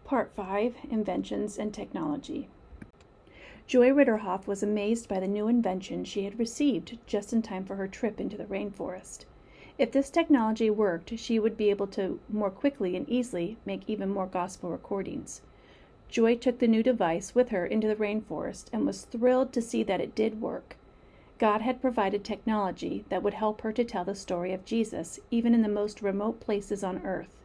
Part 5, Inventions and Technology. Joy RIdderhoff was amazed by the new invention she had received just in time for her trip into the rainforest. If this technology worked, she would be able to more quickly and easily make even more gospel recordings. Joy took the new device with her into the rainforest and was thrilled to see that it did work. God had provided technology that would help her to tell the story of Jesus, even in the most remote places on earth.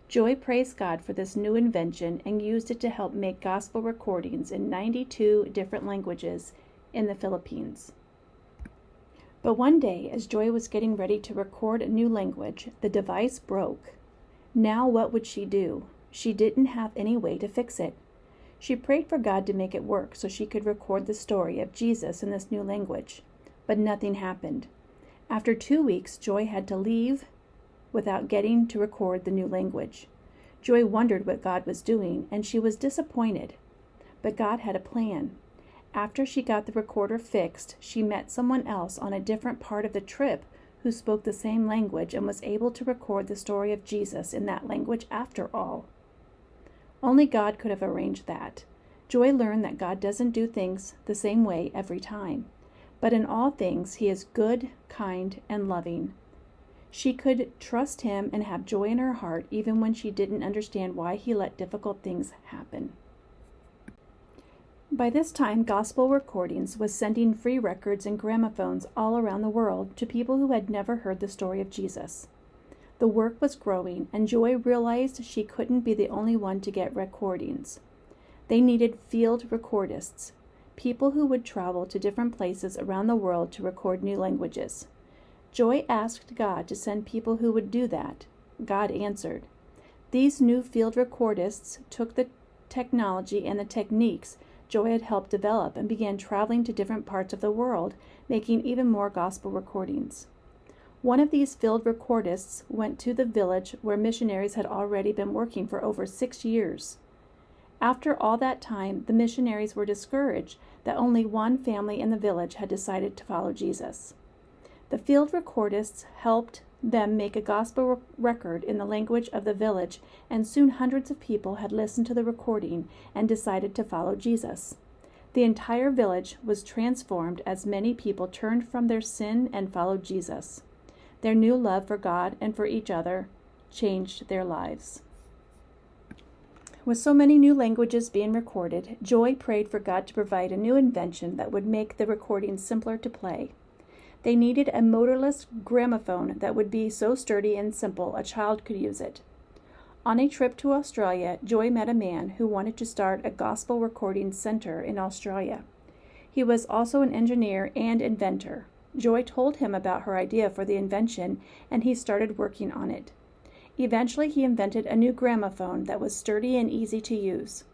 Joy praised God for this new invention and used it to help make gospel recordings in 92 different languages in the Philippines. But one day, as Joy was getting ready to record a new language, the device broke. Now what would she do? She didn't have any way to fix it. She prayed for God to make it work so she could record the story of Jesus in this new language. But nothing happened. After 2 weeks, Joy had to leave without getting to record the new language. Joy wondered what God was doing, and she was disappointed. But God had a plan. After she got the recorder fixed, she met someone else on a different part of the trip who spoke the same language and was able to record the story of Jesus in that language after all. Only God could have arranged that. Joy learned that God doesn't do things the same way every time, but in all things He is good, kind, and loving. She could trust Him and have joy in her heart even when she didn't understand why He let difficult things happen. By this time, Gospel Recordings was sending free records and gramophones all around the world to people who had never heard the story of Jesus. The work was growing, and Joy realized she couldn't be the only one to get recordings. They needed field recordists, people who would travel to different places around the world to record new languages. Joy asked God to send people who would do that. God answered. These new field recordists took the technology and the techniques Joy had helped develop and began traveling to different parts of the world, making even more gospel recordings. One of these field recordists went to the village where missionaries had already been working for over 6 years. After all that time, the missionaries were discouraged that only one family in the village had decided to follow Jesus. The field recordists helped them make a gospel record in the language of the village, and soon hundreds of people had listened to the recording and decided to follow Jesus. The entire village was transformed as many people turned from their sin and followed Jesus. Their new love for God and for each other changed their lives. With so many new languages being recorded, Joy prayed for God to provide a new invention that would make the recording simpler to play. They needed a motorless gramophone that would be so sturdy and simple a child could use it. On a trip to Australia, Joy met a man who wanted to start a gospel recording center in Australia. He was also an engineer and inventor. Joy told him about her idea for the invention, and he started working on it. Eventually, he invented a new gramophone that was sturdy and easy to use.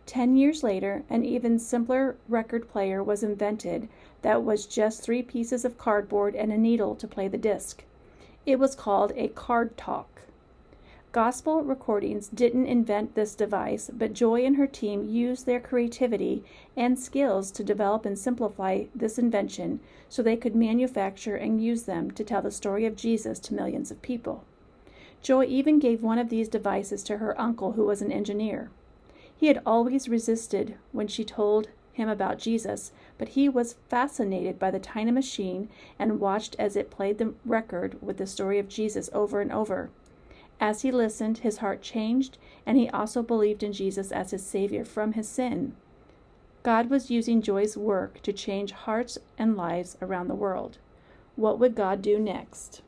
10 years later, an even simpler record player was invented that was just 3 pieces of cardboard and a needle to play the disc. It was called a card talk. Gospel Recordings didn't invent this device, but Joy and her team used their creativity and skills to develop and simplify this invention so they could manufacture and use them to tell the story of Jesus to millions of people. Joy even gave one of these devices to her uncle, who was an engineer. He had always resisted when she told him about Jesus, but he was fascinated by the tiny machine and watched as it played the record with the story of Jesus over and over. As he listened, his heart changed, and he also believed in Jesus as his Savior from his sin. God was using Joy's work to change hearts and lives around the world. What would God do next?